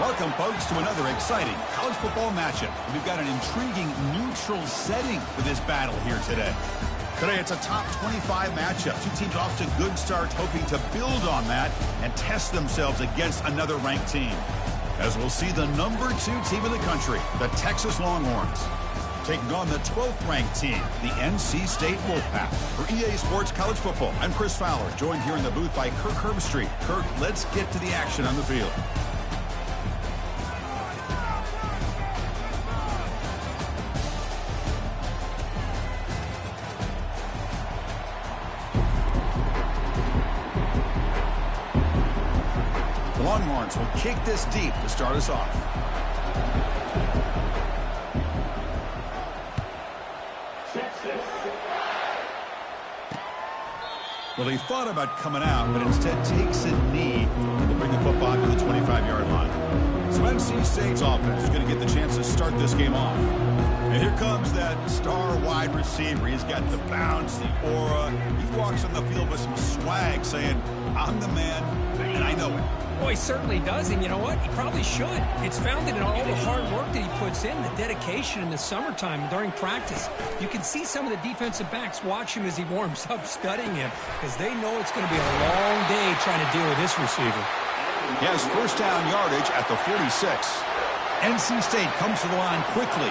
Welcome, folks, to another exciting college football matchup. We've got an intriguing neutral setting for this battle here today. Today, it's a top 25 matchup. Two teams off to good starts, hoping to build on that and test themselves against another ranked team. As we'll see the number 2 team in the country, the Texas Longhorns, taking on the 12th ranked team, the NC State Wolfpack. For EA Sports College Football, I'm Chris Fowler, joined here in the booth by Kirk Herbstreit. Kirk, let's get to the action on the field. The Longhorns will kick this deep to start us off. Well, he thought about coming out, but instead takes a knee and will bring the football to the 25-yard line. So NC State's offense is going to get the chance to start this game off. And here comes that star wide receiver. He's got the bounce, the aura. He walks on the field with some swag, saying, I'm the man, and I know it. Well, he certainly does, and you know what? He probably should. It's founded in all the hard work that he puts in, the dedication in the summertime during practice. You can see some of the defensive backs watch him as he warms up, studying him, because they know it's going to be a long day trying to deal with this receiver. He has first down yardage at the 46. NC State comes to the line quickly.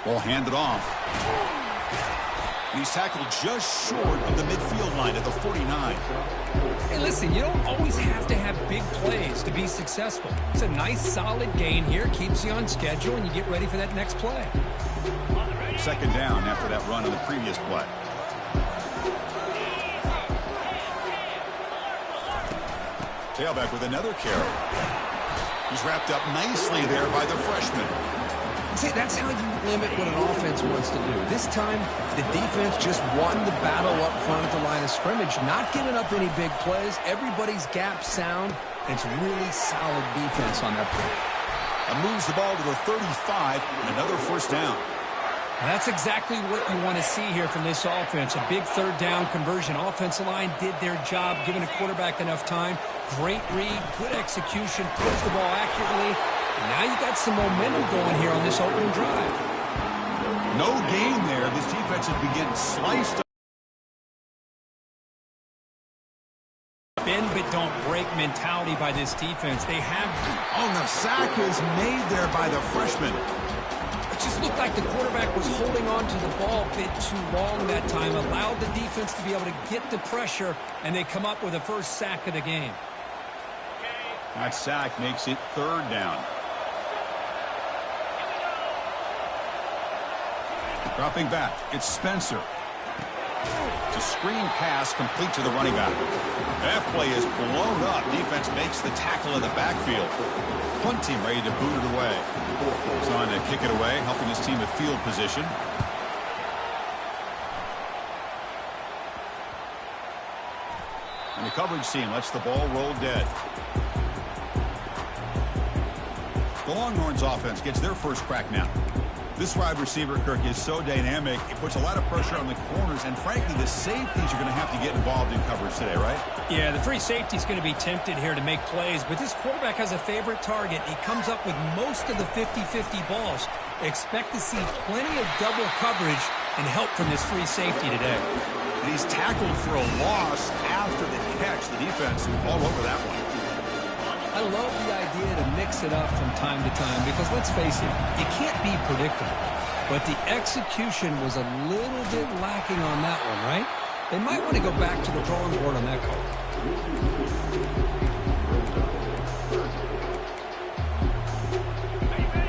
Ball handed off. He's tackled just short of the midfield line at the 49. Hey, listen, you don't always have to have big plays to be successful. It's a nice, solid gain here. Keeps you on schedule, and you get ready for that next play. Second down after that run on the previous play. Tailback with another carry. He's wrapped up nicely there by the freshman. See, that's how you limit what an offense wants to do. This time, the defense just won the battle up front at the line of scrimmage, not giving up any big plays. Everybody's gap sound, and it's really solid defense on that play. And moves the ball to the 35, and another first down. That's exactly what you want to see here from this offense. A big third down conversion. Offensive line did their job, giving a quarterback enough time. Great read, good execution, throws the ball accurately. And now you got some momentum going here on this opening drive. No gain there. This defense has been getting sliced up. Bend but don't break mentality by this defense. They have... Oh, the sack is made there by the freshman. It just looked like the quarterback was holding on to the ball a bit too long that time, allowed the defense to be able to get the pressure, and they come up with the first sack of the game. That sack makes it third down. Dropping back, it's Spencer. It's a screen pass complete to the running back. That play is blown up. Defense makes the tackle in the backfield. Punt team ready to boot it away. He's on to kick it away, helping his team with field position. And the coverage team lets the ball roll dead. The Longhorns offense gets their first crack now. This wide receiver, Kirk, is so dynamic. It puts a lot of pressure on the corners, and frankly, the safeties are going to have to get involved in coverage today, right? Yeah, the free safety is going to be tempted here to make plays, but this quarterback has a favorite target. He comes up with most of the 50-50 balls. Expect to see plenty of double coverage and help from this free safety today. And he's tackled for a loss after the catch. The defense all over that one. I love the idea to mix it up from time to time because, let's face it, you can't be predictable. But the execution was a little bit lacking on that one, right? They might want to go back to the drawing board on that call.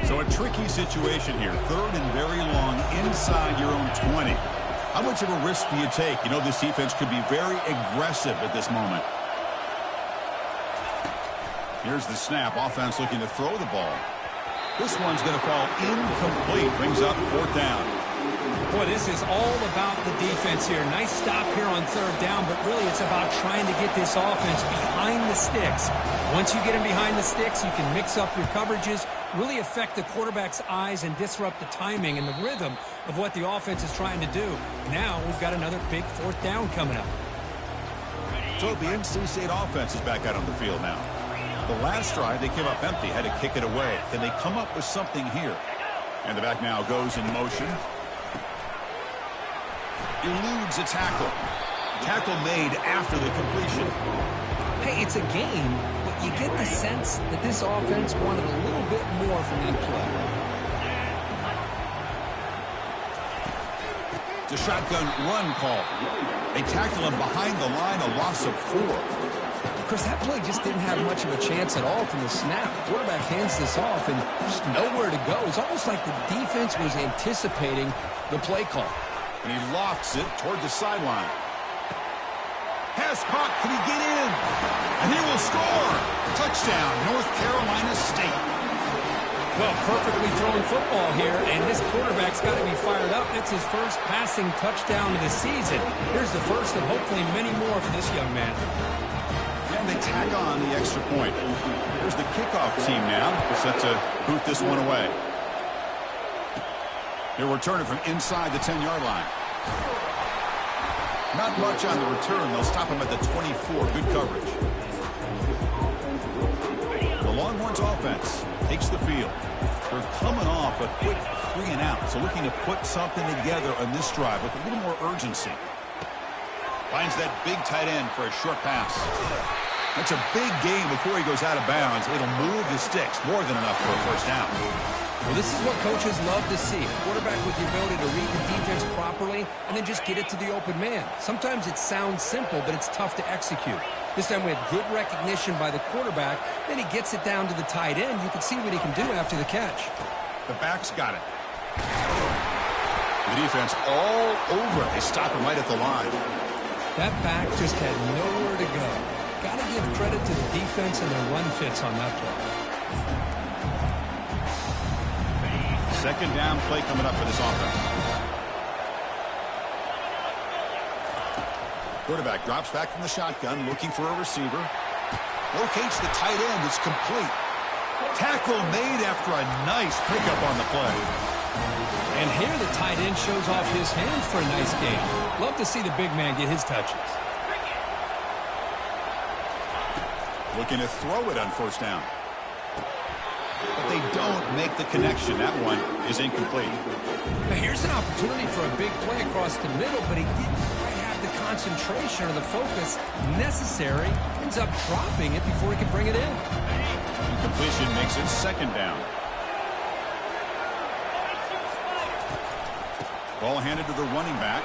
So a tricky situation here. Third and very long inside your own 20. How much of a risk do you take? You know this defense could be very aggressive at this moment. Here's the snap. Offense looking to throw the ball. This one's going to fall incomplete. Brings up fourth down. Boy, this is all about the defense here. Nice stop here on third down, but really it's about trying to get this offense behind the sticks. Once you get them behind the sticks, you can mix up your coverages, really affect the quarterback's eyes and disrupt the timing and the rhythm of what the offense is trying to do. Now we've got another big fourth down coming up. So the NC State offense is back out on the field now. The last drive, they came up empty, had to kick it away. Can they come up with something here? And the back now goes in motion. Eludes a tackle. Tackle made after the completion. Hey, it's a game, but you get the sense that this offense wanted a little bit more from that play. It's a shotgun run call. They tackle him behind the line, a loss of 4. Of course, that play just didn't have much of a chance at all from the snap. The quarterback hands this off and just nowhere to go. It's almost like the defense was anticipating the play call. And he lofts it toward the sideline. Pass caught. Can he get in? And he will score. Touchdown, North Carolina State. Well, perfectly thrown football here, and this quarterback's got to be fired up. It's his first passing touchdown of the season. Here's the first of hopefully many more for this young man. And they tack on the extra point. Here's the kickoff team now. They're set to boot this one away. They'll return it from inside the 10-yard line. Not much on the return. They'll stop him at the 24. Good coverage. The Longhorns offense takes the field. They're coming off a quick 3-and-out, so looking to put something together on this drive with a little more urgency. Finds that big tight end for a short pass. That's a big gain before he goes out of bounds. It'll move the sticks, more than enough for a first down. Well, this is what coaches love to see. A quarterback with the ability to read the defense properly and then just get it to the open man. Sometimes it sounds simple, but it's tough to execute. This time we have good recognition by the quarterback. Then he gets it down to the tight end. You can see what he can do after the catch. The back's got it. The defense all over it. They stop him right at the line. That back just had nowhere to go. Got to give credit to the defense and their run fits on that play. Second down play coming up for this offense. Quarterback drops back from the shotgun, looking for a receiver. Locates the tight end. It's complete. Tackle made after a nice pickup on the play. And here the tight end shows off his hands for a nice game. Love to see the big man get his touches. Looking to throw it on first down. But they don't make the connection. That one is incomplete. Now here's an opportunity for a big play across the middle, but he didn't quite have the concentration or the focus necessary. Ends up dropping it before he could bring it in. Incompletion makes it second down. Ball handed to the running back.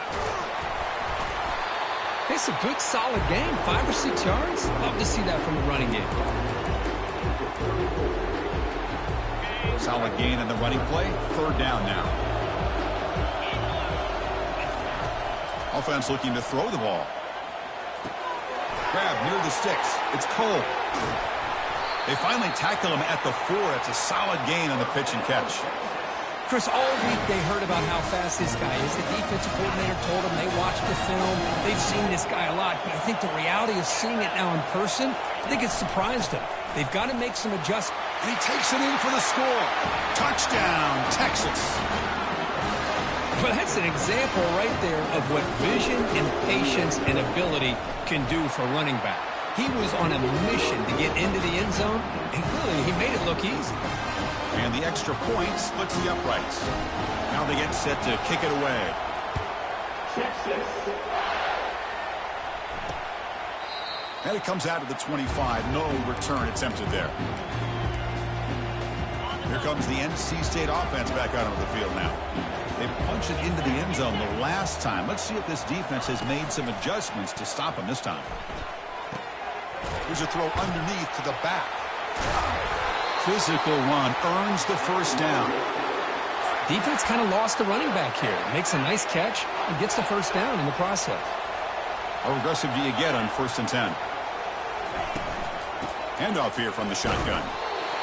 It's a good, solid game. 5 or 6 yards. Love to see that from the running game. Solid gain in the running play. Third down now. Offense looking to throw the ball. Grab near the sticks. It's Cole. They finally tackle him at the 4. It's a solid gain on the pitch and catch. Chris, all week they heard about how fast this guy is. The defensive coordinator told them they watched the film. They've seen this guy a lot. But I think the reality of seeing it now in person, I think it's surprised them. They've got to make some adjustments. And he takes it in for the score. Touchdown, Texas. Well, that's an example right there of what vision and patience and ability can do for running back. He was on a mission to get into the end zone, and really, he made it look easy. And the extra point splits the uprights. Now they get set to kick it away. And it comes out of the 25. No return attempted there. Here comes the NC State offense back out onto the field now. They punch it into the end zone the last time. Let's see if this defense has made some adjustments to stop them this time. Here's a throw underneath to the back. Physical run earns the first down. Defense kind of lost the running back here. Makes a nice catch and gets the first down in the process. How aggressive do you get on 1st and 10? Handoff here from the shotgun.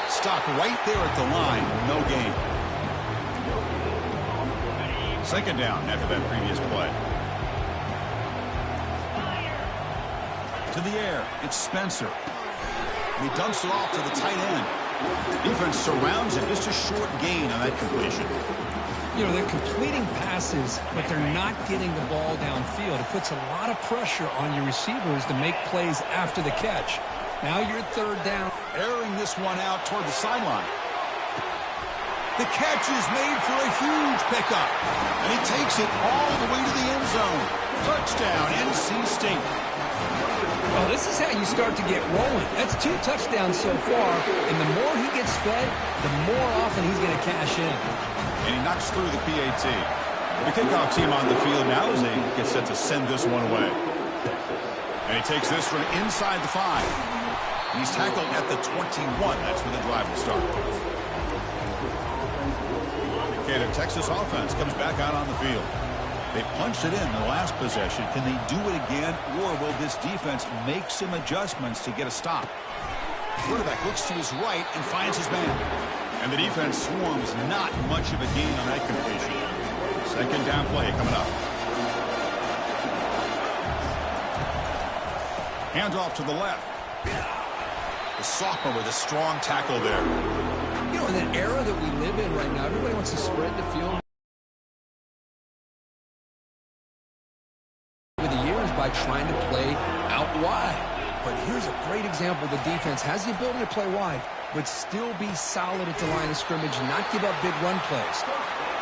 Stopped right there at the line. No gain. Second down after that previous play. To the air, it's Spencer. He dumps it off to the tight end. Defense surrounds him. Just a short gain on that completion. You know, they're completing passes, but they're not getting the ball downfield. It puts a lot of pressure on your receivers to make plays after the catch. Now you're third down. Airing this one out toward the sideline. The catch is made for a huge pickup. And he takes it all the way to the end zone. Touchdown, NC State. Well, this is how you start to get rolling. That's 2 touchdowns so far, and the more he gets fed, the more often he's going to cash in. And he knocks through the PAT. The kickoff team on the field now as they get set to send this one away. And he takes this from inside the 5. He's tackled at the 21. That's where the drive will start. Okay, the Texas offense comes back out on the field. They punched it in the last possession. Can they do it again, or will this defense make some adjustments to get a stop? Quarterback looks to his right and finds his man. And the defense swarms not much of a gain on that completion. Second down play coming up. Handoff to the left. The sophomore with a strong tackle there. You know, in the era that we live in right now, everybody wants to spread the field by trying to play out wide. But here's a great example. The defense has the ability to play wide, but still be solid at the line of scrimmage and not give up big run plays.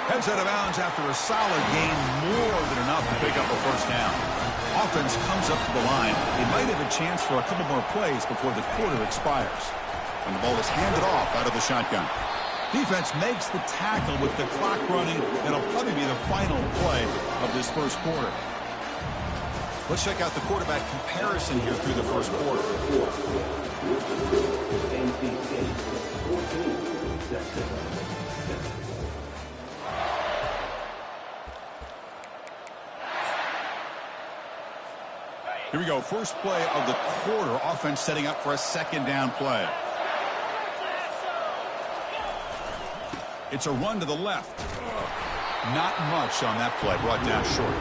Heads out of bounds after a solid gain, more than enough to pick up a first down. Offense comes up to the line. They might have a chance for a couple more plays before the quarter expires. When the ball is handed off out of the shotgun. Defense makes the tackle with the clock running. It'll probably be the final play of this first quarter. Let's check out the quarterback comparison here through the first quarter. Here we go. First play of the quarter. Offense setting up for a second down play. It's a run to the left. Not much on that play. Brought down short.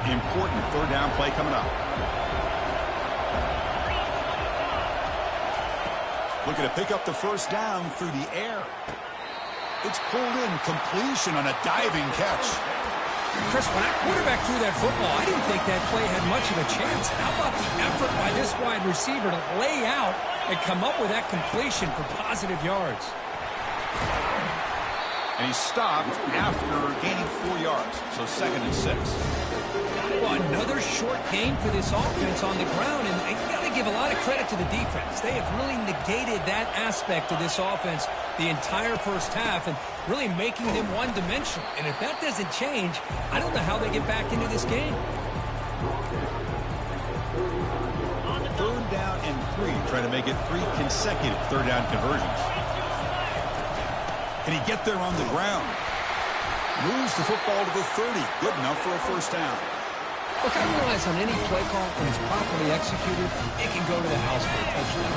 Important third down play coming up. Looking to pick up the first down through the air. It's pulled in. Completion on a diving catch. Chris, when that quarterback threw that football, I didn't think that play had much of a chance. How about the effort by this wide receiver to lay out and come up with that completion for positive yards? And he stopped after gaining 4 yards. So 2nd and 6. Well, another short game for this offense on the ground, and you got to give a lot of credit to the defense. They have really negated that aspect of this offense the entire first half and really making them one-dimensional. And if that doesn't change, I don't know how they get back into this game. Third down and 3, trying to make it 3 consecutive third down conversions. Can he get there on the ground? Moves the football to the 30. Good enough for a first down. Look, I realize on any play call, when it's properly executed, it can go to the house for a touchdown.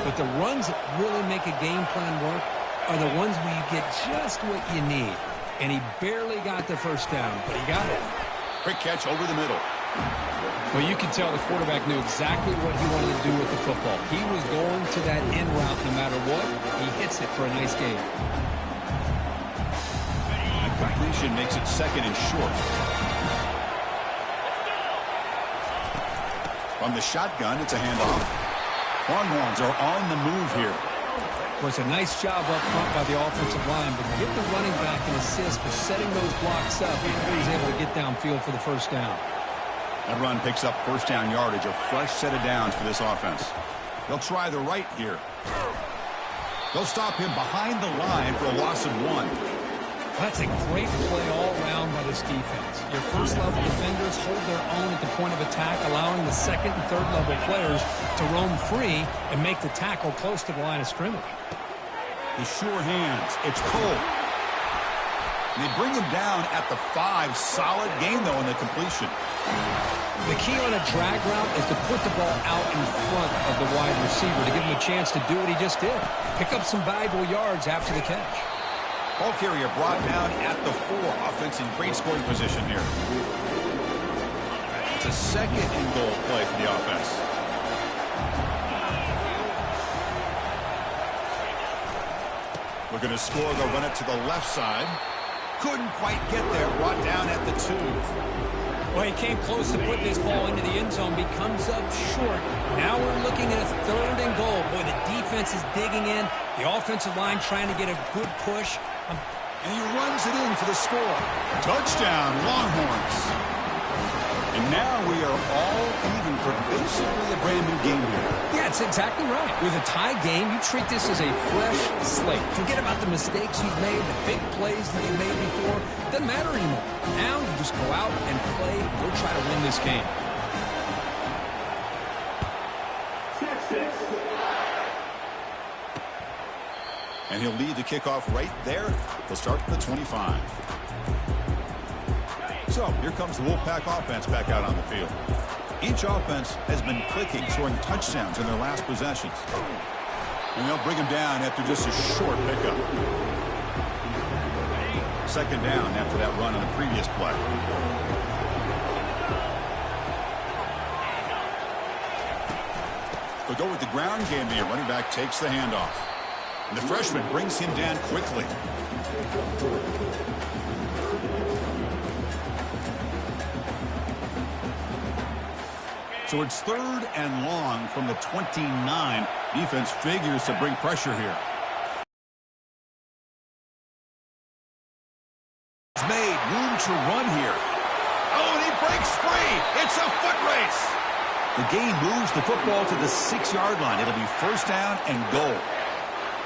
But the runs that really make a game plan work are the ones where you get just what you need. And he barely got the first down, but he got it. Quick catch over the middle. Well, you can tell the quarterback knew exactly what he wanted to do with the football. He was going to that in route no matter what. He hits it for a nice gain. Completion makes it 2nd and short. From the shotgun, it's a handoff. Longhorns are on the move here. Was a nice job up front by the offensive line, but give the running back an assist for setting those blocks up before he's able to get downfield for the first down. That run picks up first down yardage, a fresh set of downs for this offense. They'll try the right here. They'll stop him behind the line for a loss of 1. That's a great play all around by this defense. Your first-level defenders hold their own at the point of attack, allowing the second- and third-level players to roam free and make the tackle close to the line of scrimmage. The sure hands. It's Cole. And they bring him down at the 5. Solid gain, though, in the completion. The key on a drag route is to put the ball out in front of the wide receiver to give him a chance to do what he just did. Pick up some valuable yards after the catch. Ball carrier brought down at the 4. Offense in great scoring position here. It's a second and goal play for the offense. Looking to score, they'll run it to the left side. Couldn't quite get there. Brought down at the 2. Well, he came close to putting this ball into the end zone. Becomes up short. Now we're looking at a 3rd and goal. Boy, the defense is digging in. The offensive line trying to get a good push. And he runs it in for the score. Touchdown, Longhorns. And now we are all even for basically a brand new game here. Yeah, it's exactly right. With a tie game, you treat this as a fresh slate. Forget about the mistakes you've made, the big plays that you made before. Doesn't matter anymore. Now you just go out and play. Go try to win this game. And he'll lead the kickoff right there. He'll start at the 25. So here comes the Wolfpack offense back out on the field. Each offense has been clicking, scoring touchdowns in their last possessions. And they'll bring him down after just a short pickup. 2nd down after that run on the previous play. They'll go with the ground game here. Running back takes the handoff. And the freshman brings him down quickly. So it's 3rd and long from the 29. Defense figures to bring pressure here. It's made room to run here. Oh, and he breaks free. It's a foot race. The gain moves the football to the 6-yard line. It'll be 1st down and goal.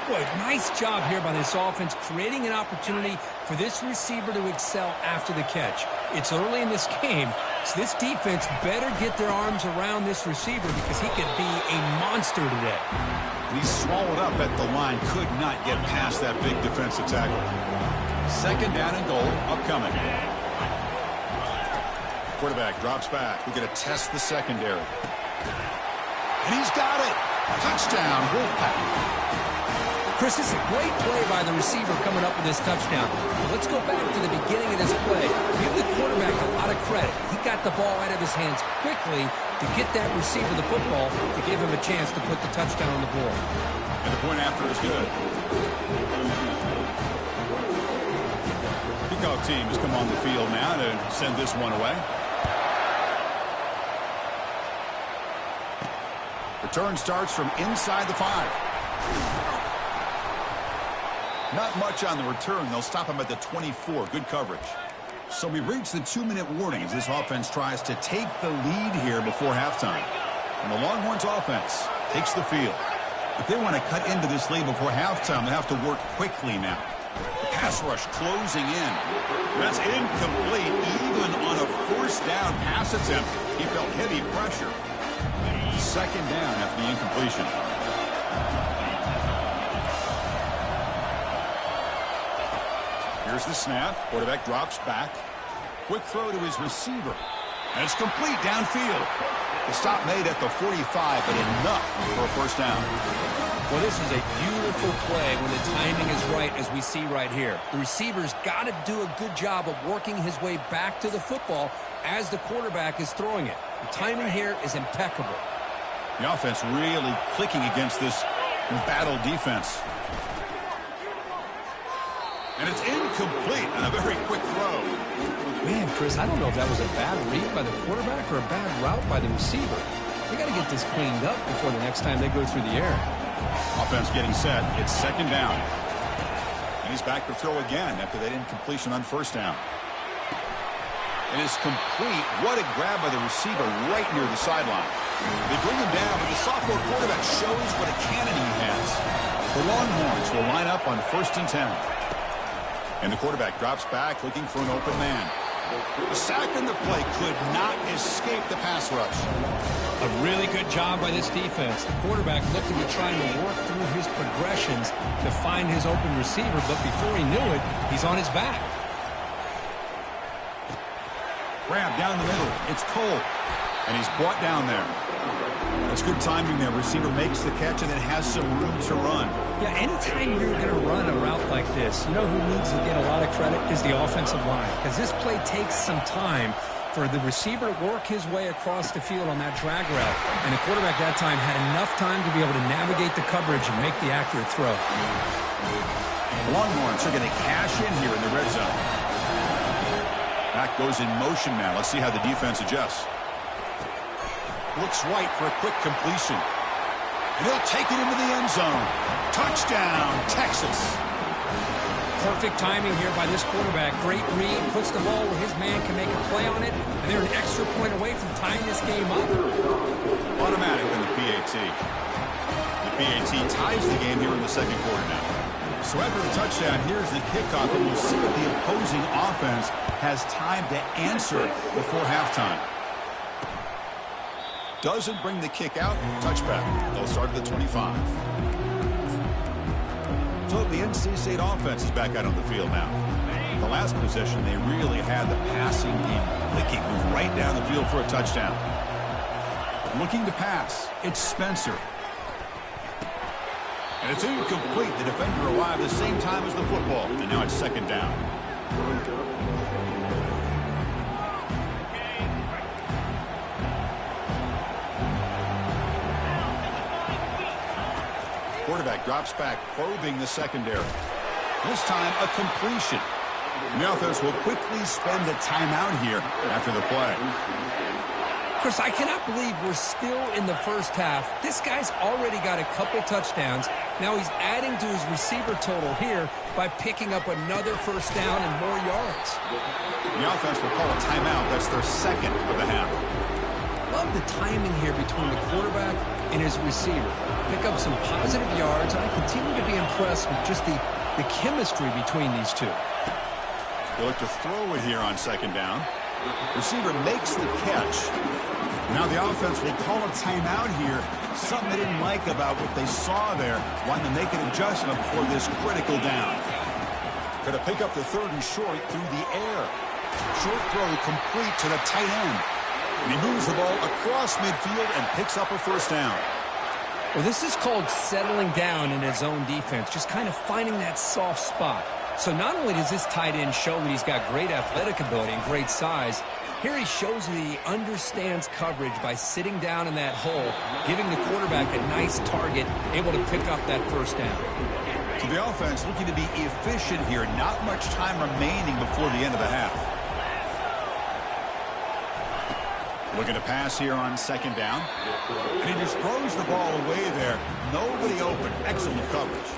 Boy, nice job here by this offense, creating an opportunity for this receiver to excel after the catch. It's early in this game, so this defense better get their arms around this receiver because he could be a monster today. He's swallowed up at the line, could not get past that big defensive tackle. 2nd down and goal, upcoming. Quarterback drops back. We're going to test the secondary. And he's got it. Touchdown, Wolfpack. Chris, this is a great play by the receiver coming up with this touchdown. But let's go back to the beginning of this play. Give the quarterback a lot of credit. He got the ball out of his hands quickly to get that receiver the football to give him a chance to put the touchdown on the board. And the point after is good. Kickoff team has come on the field now to send this one away. Return starts from inside the 5. Not much on the return. They'll stop him at the 24. Good coverage. So we've reached the 2-minute warning as this offense tries to take the lead here before halftime. And the Longhorns offense takes the field. If they want to cut into this lead before halftime, they have to work quickly now. The pass rush closing in. That's incomplete. Even on a 1st down pass attempt, he felt heavy pressure. 2nd down after the incompletion. Here's the snap. Quarterback drops back. Quick throw to his receiver. And it's complete downfield. The stop made at the 45, but enough for a 1st down. Well, this is a beautiful play when the timing is right, as we see right here. The receiver's got to do a good job of working his way back to the football as the quarterback is throwing it. The timing here is impeccable. The offense really clicking against this battle defense. And it's incomplete on a very quick throw. Man, Chris, I don't know if that was a bad read by the quarterback or a bad route by the receiver. They got to get this cleaned up before the next time they go through the air. Offense getting set. It's 2nd down. And he's back to throw again after that incompletion on 1st down. It is complete. What a grab by the receiver right near the sideline. They bring him down, but the sophomore quarterback shows what a cannon he has. The Longhorns will line up on 1st and 10. And the quarterback drops back, looking for an open man. The sack in the play could not escape the pass rush. A really good job by this defense. The quarterback looked to be trying to work through his progressions to find his open receiver, but before he knew it, he's on his back. Grab down the middle. It's Cole. And he's brought down there. That's good timing there. Receiver makes the catch and then has some room to run. Yeah, anytime you're going to run a route like this, you know who needs to get a lot of credit is the offensive line. Because this play takes some time for the receiver to work his way across the field on that drag route. And the quarterback that time had enough time to be able to navigate the coverage and make the accurate throw. The Longhorns are going to cash in here in the red zone. Back goes in motion now. Let's see how the defense adjusts. Looks right for a quick completion. And he'll take it into the end zone. Touchdown, Texas. Perfect timing here by this quarterback. Great read, puts the ball where his man can make a play on it, and they're an extra point away from tying this game up. Automatic in the PAT. The PAT ties the game here in the second quarter now. So after the touchdown, here's the kickoff, and we'll see if the opposing offense has time to answer before halftime. Doesn't bring the kick out. Touchback. They'll start at the 25. So the NC State offense is back out on the field now. The last possession, they really had the passing game clicking, move right down the field for a touchdown. Looking to pass. It's Spencer. And it's incomplete. The defender arrived at the same time as the football. And now it's second down. Quarterback drops back, probing the secondary. This time, a completion. The offense will quickly spend a timeout here after the play. Chris, I cannot believe we're still in the first half. This guy's already got a couple touchdowns. Now he's adding to his receiver total here by picking up another first down and more yards. The offense will call a timeout. That's their second of the half. Love the timing here between the quarterback and his receiver. Pick up some positive yards, and I continue to be impressed with just the chemistry between these two. They look to throw it here on second down. Receiver makes the catch. Now the offense will call a timeout here. Something they didn't like about what they saw there. Wanting to make an adjustment before this critical down. Going to pick up the third and short through the air. Short throw complete to the tight end. And he moves the ball across midfield and picks up a first down. Well, this is called settling down in his own defense, just kind of finding that soft spot. So not only does this tight end show that he's got great athletic ability and great size, here he shows that he understands coverage by sitting down in that hole, giving the quarterback a nice target, able to pick up that first down. So the offense looking to be efficient here. Not much time remaining before the end of the half. Looking to pass here on second down. And he just throws the ball away there. Nobody open. Excellent coverage.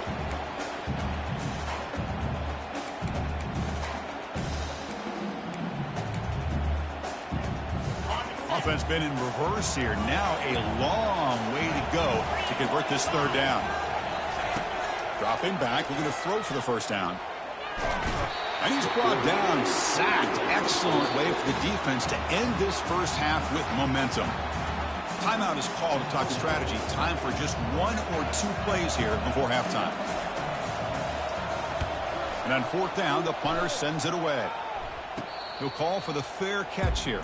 Offense been in reverse here. Now a long way to go to convert this third down. Dropping back. We're going to throw for the first down. And he's brought down, sacked. Excellent way for the defense to end this first half with momentum. Timeout is called to talk strategy. Time for just one or two plays here before halftime. And on fourth down, the punter sends it away. He'll call for the fair catch here.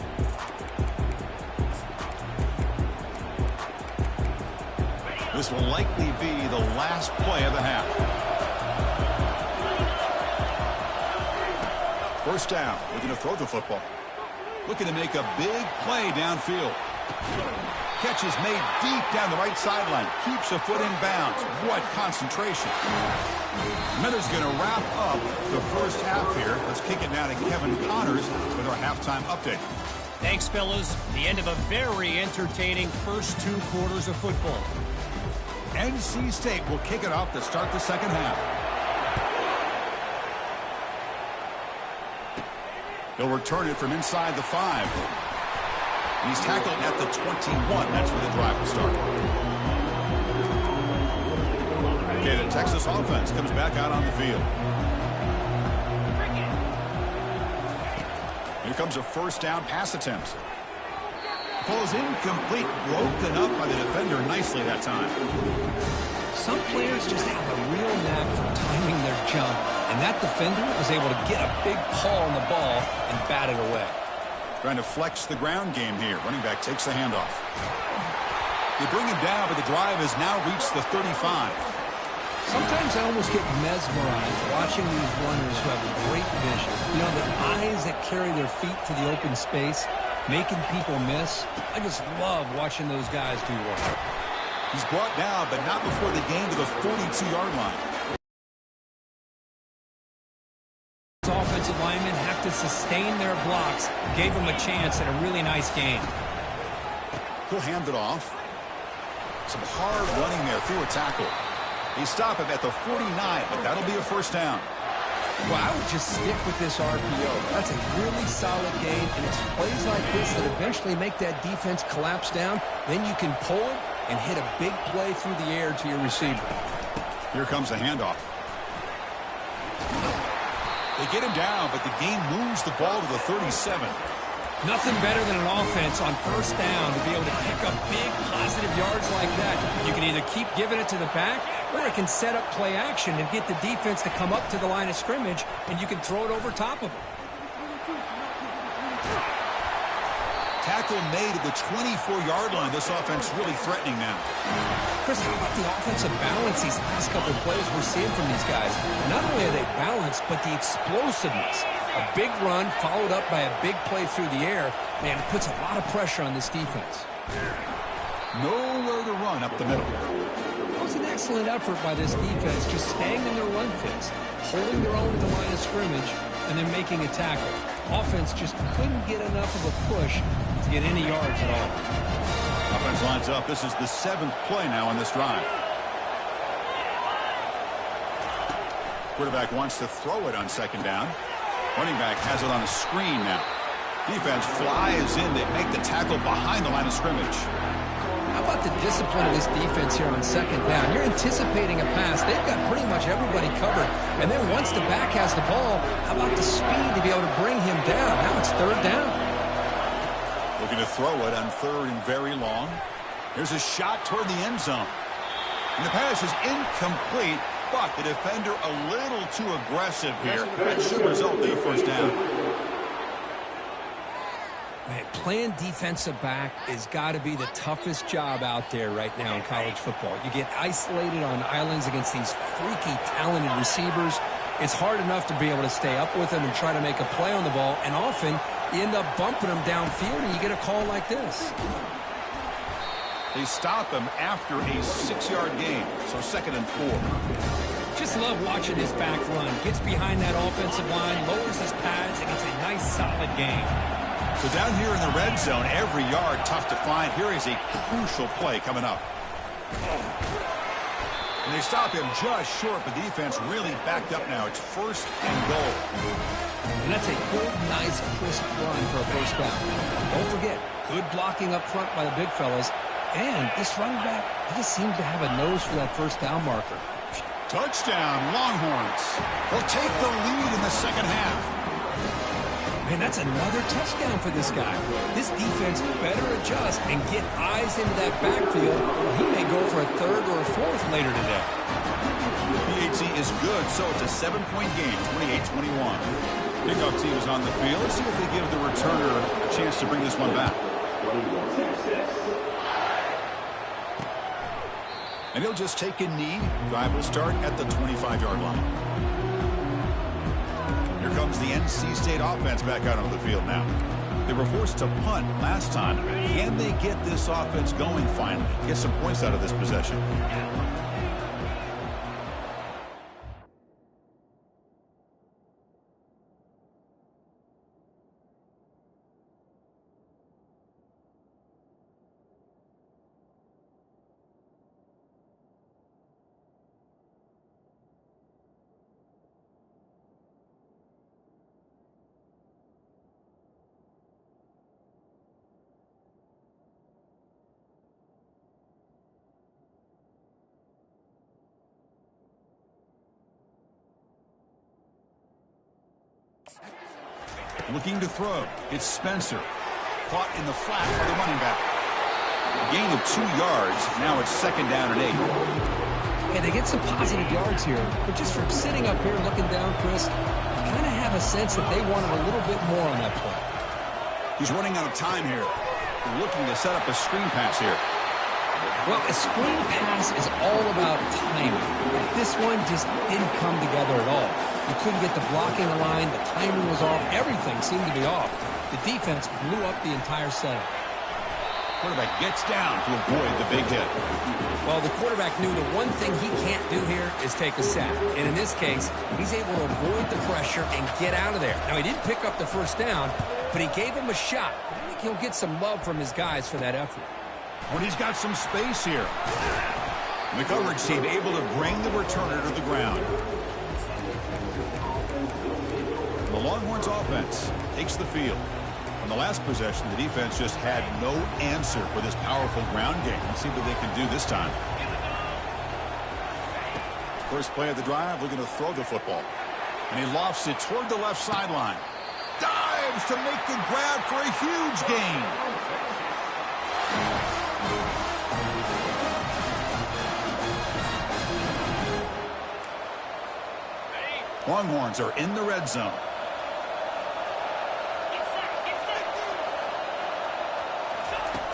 This will likely be the last play of the half. First down. Looking to throw the football. Looking to make a big play downfield. Catch is made deep down the right sideline. Keeps a foot in bounds. What concentration. Miller's going to wrap up the first half here. Let's kick it now to Kevin Connors with our halftime update. Thanks, fellas. The end of a very entertaining first two quarters of football. NC State will kick it off to start the second half. He'll return it from inside the 5. He's tackled at the 21. That's where the drive will start. Okay, the Texas offense comes back out on the field. Here comes a first down pass attempt. Ball's incomplete, broken up by the defender nicely that time. Some players just have a real knack for timing their jump, and that defender was able to get a big paw on the ball and bat it away. Trying to flex the ground game here. Running back takes the handoff. They bring him down, but the drive has now reached the 35. Sometimes I almost get mesmerized watching these runners who have a great vision. You know, the eyes that carry their feet to the open space, making people miss. I just love watching those guys do work. He's brought down, but not before the gain to the 42-yard line. Offensive linemen have to sustain their blocks. Gave him a chance at a really nice game. He'll hand it off. Some hard running there through a tackle. They stop him at the 49, but that'll be a first down. Well, I would just stick with this RPO. That's a really solid game, and it's plays like this that eventually make that defense collapse down. Then you can pull it and hit a big play through the air to your receiver. Here comes a handoff. They get him down, but the gain moves the ball to the 37. Nothing better than an offense on first down to be able to pick up big positive yards like that. You can either keep giving it to the back, or it can set up play action and get the defense to come up to the line of scrimmage, and you can throw it over top of it. Tackle made at the 24-yard line. This offense really threatening now. Chris, how about the offensive balance these last couple of plays we're seeing from these guys? Not only are they balanced, but the explosiveness. A big run followed up by a big play through the air. Man, it puts a lot of pressure on this defense. Nowhere to run up the middle. It was an excellent effort by this defense, just staying in their run fits, holding their own at the line of scrimmage, and then making a tackle. Offense just couldn't get enough of a push to get any yards at all. Offense lines up. This is the 7th play now on this drive. Quarterback wants to throw it on second down. Running back has it on a screen now. Defense flies in. They make the tackle behind the line of scrimmage. How about the discipline of this defense here on second down? You're anticipating a pass. They've got pretty much everybody covered. And then once the back has the ball, how about the speed to be able to bring him down? Now it's third down. Looking to throw it on third and very long. Here's a shot toward the end zone. And the pass is incomplete, but the defender a little too aggressive here. That should result in a first down. Man, playing defensive back has got to be the toughest job out there right now in college football. You get isolated on islands against these freaky, talented receivers. It's hard enough to be able to stay up with them and try to make a play on the ball, and often you end up bumping them downfield and you get a call like this. They stop him after a 6-yard gain, so 2nd and 4. Just love watching his back run. Gets behind that offensive line, lowers his pads, and gets a nice solid gain. So down here in the red zone, every yard tough to find. Here is a crucial play coming up. And they stop him just short, but the defense really backed up now. It's 1st and goal. And that's a good, nice, crisp run for a first down. Don't forget, good blocking up front by the big fellas. And this running back, he just seems to have a nose for that first down marker. Touchdown, Longhorns. They'll take the lead in the second half. Man, that's another touchdown for this guy. This defense better adjust and get eyes into that backfield, or he may go for a 3rd or a 4th later today. PAT is good, so it's a 7-point game, 28-21. Kickoff team is on the field. Let's see if they give the returner a chance to bring this one back. And he'll just take a knee. Drive will start at the 25-yard line. Here comes the NC State offense back out on the field now. They were forced to punt last time. Can they get this offense going finally? Get some points out of this possession. Looking to throw. It's Spencer. Caught in the flat by the running back. A gain of 2 yards. Now it's 2nd down and 8. Yeah, they get some positive yards here. But just from sitting up here looking down, Chris, I kind of have a sense that they wanted a little bit more on that play. He's running out of time here. Looking to set up a screen pass here. Well, a screen pass is all about timing. This one just didn't come together at all. You couldn't get the blocking line, the timing was off, everything seemed to be off. The defense blew up the entire setup. Quarterback gets down to avoid the big hit. Well, the quarterback knew the one thing he can't do here is take a sack. And in this case, he's able to avoid the pressure and get out of there. Now, he didn't pick up the first down, but he gave him a shot. I think he'll get some love from his guys for that effort. When he's got some space here. The coverage team able to bring the returner to the ground. The Longhorns offense takes the field. On the last possession, the defense just had no answer for this powerful ground game. Let's see what they can do this time. First play of the drive, looking to throw the football. And he lofts it toward the left sideline. Dives to make the grab for a huge gain. Longhorns are in the red zone.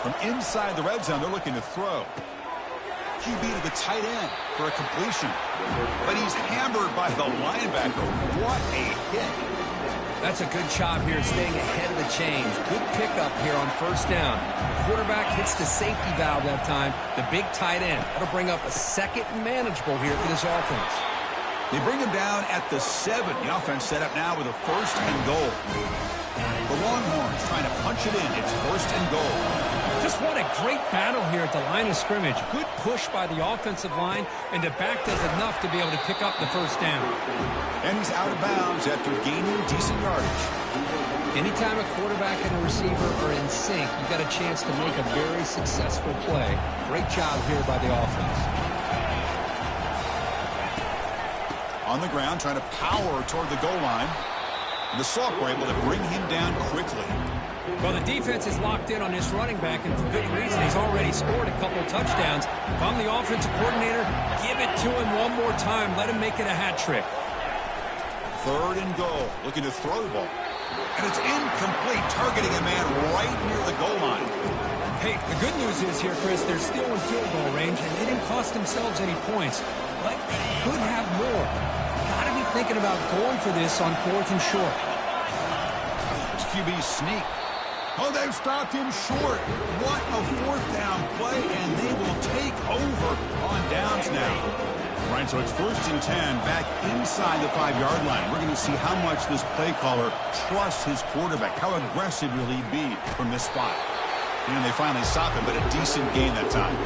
From inside the red zone, they're looking to throw. QB to the tight end for a completion. But he's hammered by the linebacker. What a hit. That's a good job here, staying ahead of the chains. Good pickup here on first down. The quarterback hits the safety valve that time. The big tight end. That'll bring up a second and manageable here for this offense. They bring him down at the 7. The offense set up now with a first and goal. The Longhorns trying to punch it in. It's first and goal. Just what a great battle here at the line of scrimmage. Good push by the offensive line, and the back does enough to be able to pick up the first down. And he's out of bounds after gaining decent yardage. Anytime a quarterback and a receiver are in sync, you've got a chance to make a very successful play. Great job here by the offense. On the ground, trying to power toward the goal line. And the Sauk were able to bring him down quickly. Well, the defense is locked in on this running back, and for good reason. He's already scored a couple touchdowns. If I'm the offensive coordinator, give it to him one more time. Let him make it a hat trick. Third and goal, looking to throw the ball. And it's incomplete, targeting a man right near the goal line. Hey, the good news is here, Chris, they're still in field goal range, and they didn't cost themselves any points. But they could have more. Got to be thinking about going for this on 4th and short. QB sneak. Oh, they've stopped him short. What a 4th down play, and they will take over on downs now. Right, so it's 1st and 10 back inside the 5-yard line. We're going to see how much this play caller trusts his quarterback. How aggressive will he be from this spot? And they finally stop him, but a decent gain that time.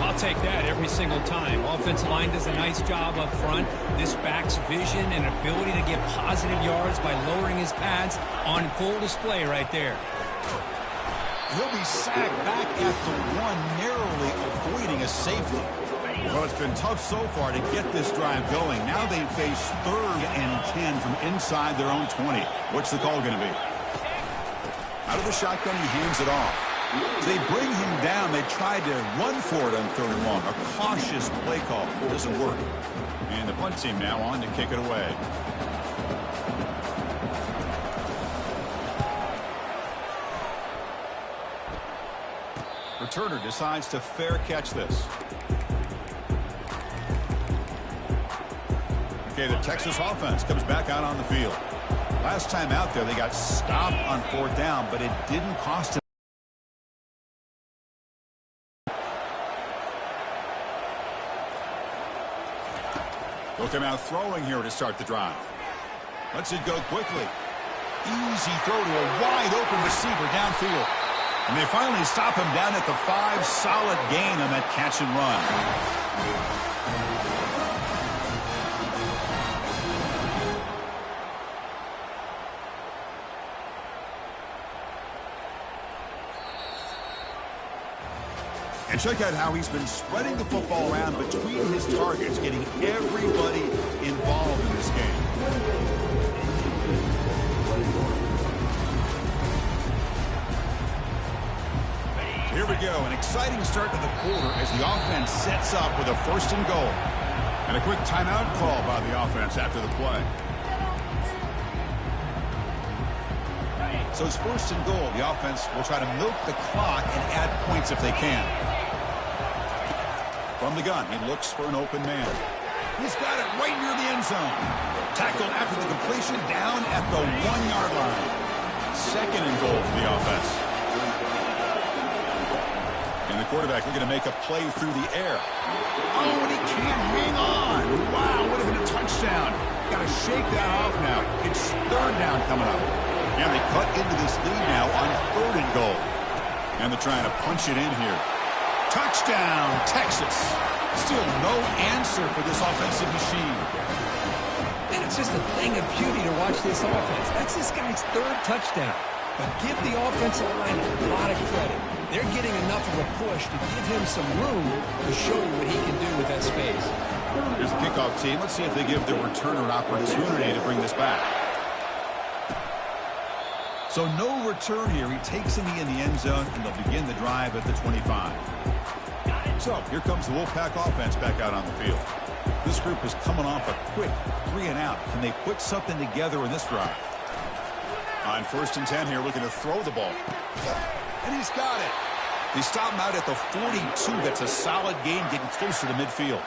I'll take that every single time. Offensive line does a nice job up front. This back's vision and ability to get positive yards by lowering his pads on full display right there. He'll be sacked back at the 1, narrowly avoiding a safety. Well, it's been tough so far to get this drive going. Now they face 3rd and 10 from inside their own 20. What's the call going to be? Out of the shotgun, he hands it off. They bring him down. They tried to run for it on 3rd and long. A cautious play call. Doesn't work. And the punt team now on to kick it away. Returner decides to fair catch this. Okay, the Texas offense comes back out on the field. Last time out there, they got stopped on 4th down, but it didn't cost them. They'll come out throwing here to start the drive. Lets it go quickly. Easy throw to a wide-open receiver downfield. And they finally stop him down at the 5. Solid gain on that catch and run. And check out how he's been spreading the football around between his targets, getting everybody involved in this game. Here we go, an exciting start to the quarter as the offense sets up with a 1st and goal. And a quick timeout call by the offense after the play. So it's first and goal. The offense will try to milk the clock and add points if they can. From the gun, he looks for an open man. He's got it right near the end zone. Tackled after the completion down at the 1-yard line. Second and goal for the offense. And the quarterback looking to make a play through the air. Oh, and he can't hang on. Wow, would have been a touchdown. Got to shake that off now. It's third down coming up. And they cut into this lead now on third and goal. And they're trying to punch it in here. Touchdown, Texas. Still no answer for this offensive machine. And it's just a thing of beauty to watch this offense. That's this guy's third touchdown. But give the offensive line a lot of credit. They're getting enough of a push to give him some room to show you what he can do with that space. Here's the kickoff team. Let's see if they give the returner an opportunity to bring this back. So no return here. He takes him in the end zone, and they'll begin the drive at the 25. So here comes the Wolfpack offense back out on the field. This group is coming off a quick 3-and-out. Can they put something together in this drive? On first and 10 here, looking to throw the ball. And he's got it. They stop him out at the 42. That's a solid gain, getting closer to midfield.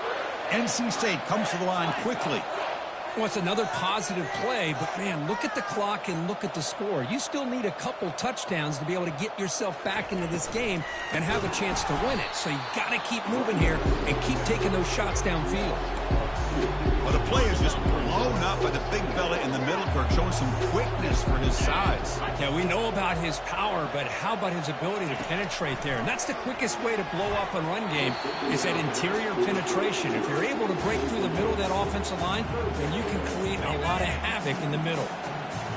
NC State comes to the line quickly. Well, it's another positive play, but, man, look at the clock and look at the score. You still need a couple touchdowns to be able to get yourself back into this game and have a chance to win it. So you got to keep moving here and keep taking those shots downfield. Well, the play is just blown up by the big fella in the middle, Kirk, showing some quickness for his size. Yeah, we know about his power, but how about his ability to penetrate there? And that's the quickest way to blow up a run game is that interior penetration. If you're able to break through the middle of that offensive line, then you can create a lot of havoc in the middle.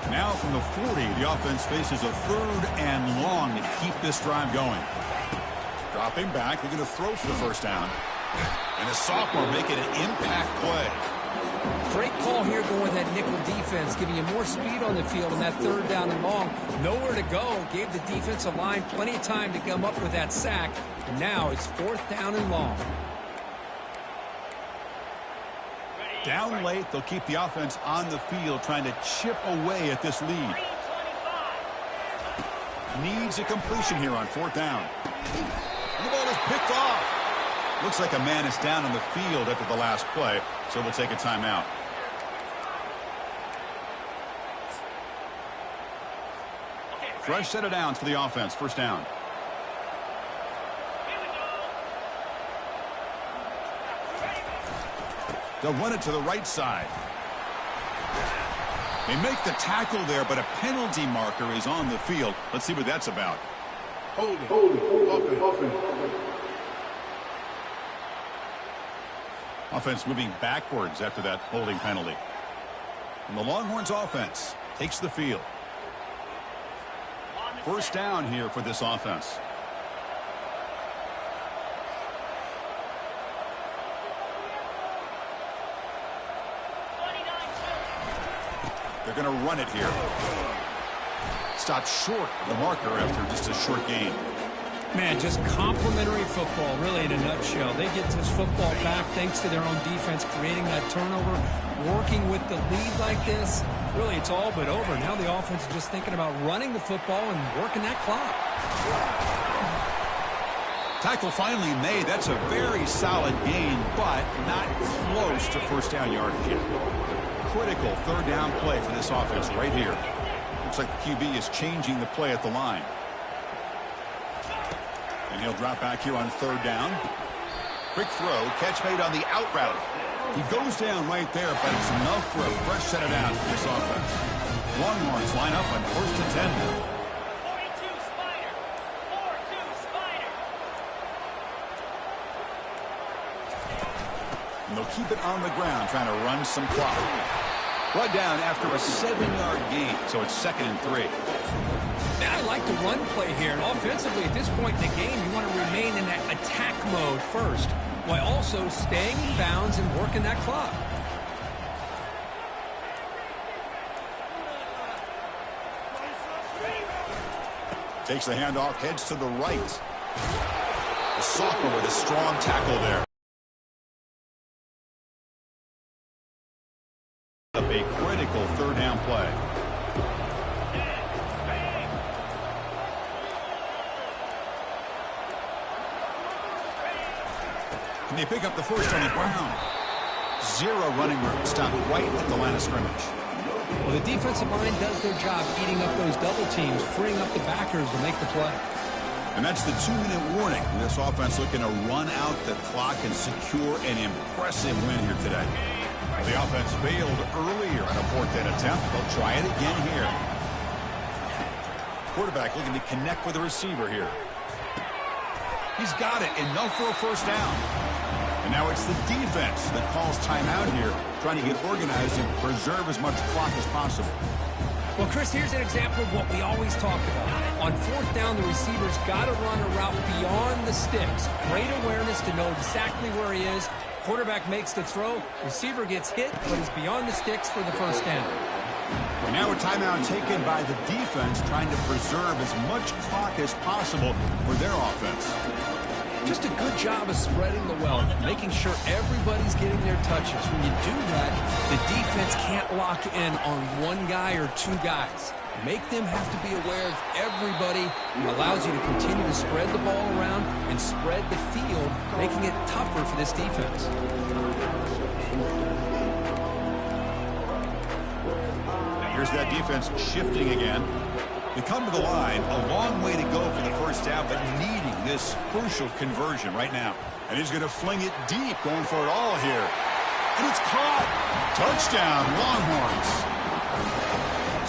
Now from the 40, the offense faces a third and long to keep this drive going. Dropping back, they're going to throw for the first down. And a sophomore making an impact play. Great call here going with that nickel defense, giving you more speed on the field on that third down and long. Nowhere to go. Gave the defensive line plenty of time to come up with that sack. And now it's fourth down and long. Down late, they'll keep the offense on the field, trying to chip away at this lead. Needs a completion here on fourth down. And the ball is picked off. Looks like a man is down on the field after the last play, so we'll take a timeout. Fresh set of downs for the offense. First down. They'll run it to the right side. They make the tackle there, but a penalty marker is on the field. Let's see what that's about. Hold it. Offense moving backwards after that holding penalty. And the Longhorns offense takes the field. First down here for this offense. They're going to run it here. Stopped short of the marker after just a short gain. Man, just complimentary football, really, in a nutshell. They get this football back thanks to their own defense, creating that turnover, working with the lead like this. Really, it's all but over. Now the offense is just thinking about running the football and working that clock. Tackle finally made. That's a very solid gain, but not close to first down yardage yet. Critical third down play for this offense right here. Looks like the QB is changing the play at the line. And he'll drop back here on third down. Quick throw, catch made on the out route. He goes down right there, but it's enough for a fresh set of downs for this offense. Longhorns line up on first and 10 now. 42 Spider. 4-2 Spider. And they'll keep it on the ground, trying to run some clock. Brought down after a 7-yard gain, so it's second and 3. Now, I like the run play here. And offensively, at this point in the game, you want to remain in that attack mode first, while also staying in bounds and working that clock. Takes the handoff, heads to the right. The sophomore with a strong tackle there. A critical third down play. Can they pick up the first on the ground? Zero running room. Stopped right at the line of scrimmage. Well, the defensive line does their job eating up those double teams, freeing up the backers to make the play. And that's the 2-minute warning. This offense looking to run out the clock and secure an impressive win here today. The offense failed earlier on a 4th down attempt. They'll try it again here. Quarterback looking to connect with the receiver here. He's got it. Enough for a first down. And now it's the defense that calls timeout here, trying to get organized and preserve as much clock as possible. Well, Chris, here's an example of what we always talk about. On 4th down, the receiver's got to run a route beyond the sticks. Great awareness to know exactly where he is. Quarterback makes the throw. Receiver gets hit, but is beyond the sticks for the first down. And now a timeout taken by the defense, trying to preserve as much clock as possible for their offense. Just a good job of spreading the wealth, making sure everybody's getting their touches. When you do that, the defense can't lock in on one guy or two guys. Make them have to be aware of everybody. It allows you to continue to spread the ball around and spread the field, making it tougher for this defense. Now here's that defense shifting again. They come to the line, a long way to go for the first down, but needing this crucial conversion right now. And he's going to fling it deep, going for it all here. And it's caught. Touchdown, Longhorns.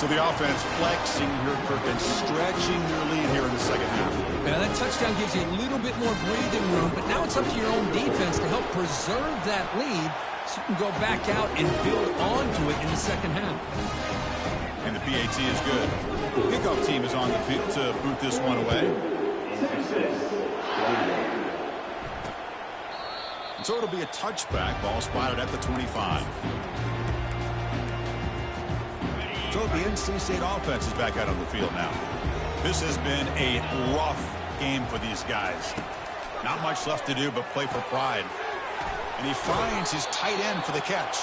So the offense flexing here, Kirk, and stretching their lead here in the second half. Now that touchdown gives you a little bit more breathing room, but now it's up to your own defense to help preserve that lead so you can go back out and build onto it in the second half. And the PAT is good. The kickoff team is on the field to boot this one away. And so it'll be a touchback. Ball spotted at the 25. So the NC State offense is back out on the field now. This has been a rough game for these guys. Not much left to do but play for pride. And he finds his tight end for the catch.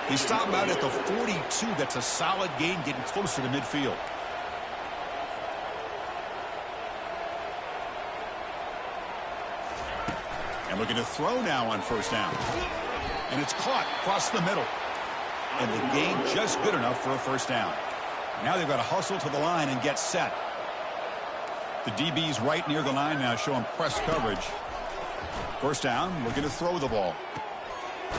He stopped out at the 42. That's a solid gain, getting closer to midfield. And looking to throw now on first down. And it's caught across the middle. And the gain just good enough for a first down. Now they've got to hustle to the line and get set. The DB's right near the line now, showing press coverage. First down, looking to throw the ball.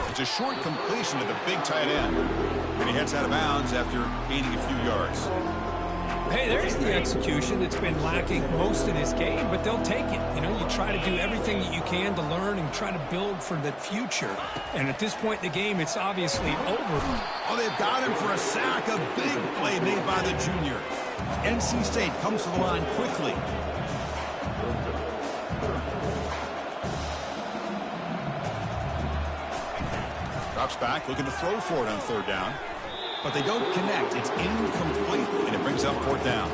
It's a short completion to the big tight end. And he heads out of bounds after gaining a few yards. Hey, there's the execution that's been lacking most of this game, but they'll take it. You know, you try to do everything that you can to learn and try to build for the future. And at this point in the game, it's obviously over. Oh, they've got him for a sack. A big play made by the junior. NC State comes to the line quickly. Drops back, looking to throw for it on third down. But they don't connect. It's incomplete, and it brings up fourth down.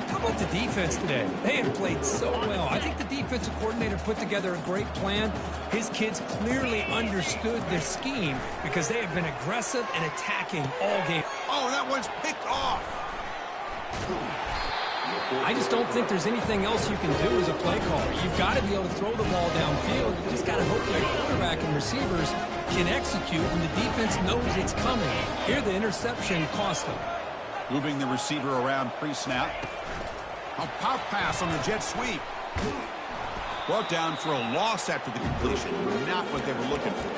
How about the defense today? They have played so well. I think the defensive coordinator put together a great plan. His kids clearly understood their scheme because they have been aggressive and attacking all game. Oh, that one's picked off. I just don't think there's anything else you can do as a play caller. You've got to be able to throw the ball downfield. You just got to hope that quarterback and receivers can execute when the defense knows it's coming. Here, the interception cost them. Moving the receiver around pre-snap. A pop pass on the jet sweep. Brought down for a loss after the completion. Not what they were looking for.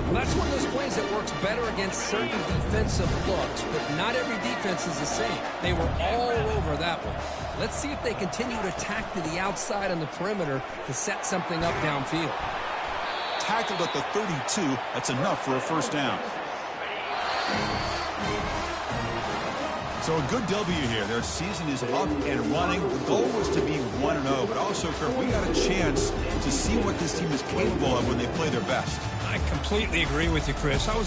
Well, that's one of those plays that works better against certain defensive looks, but not every defense is the same. They were all over that one. Let's see if they continue to attack to the outside on the perimeter to set something up downfield. Tackled at the 32. That's enough for a first down. So a good W here. Their season is up and running. The goal was to be 1-0, but also, Kirk, we got a chance to see what this team is capable of when they play their best. I completely agree with you, Chris. I was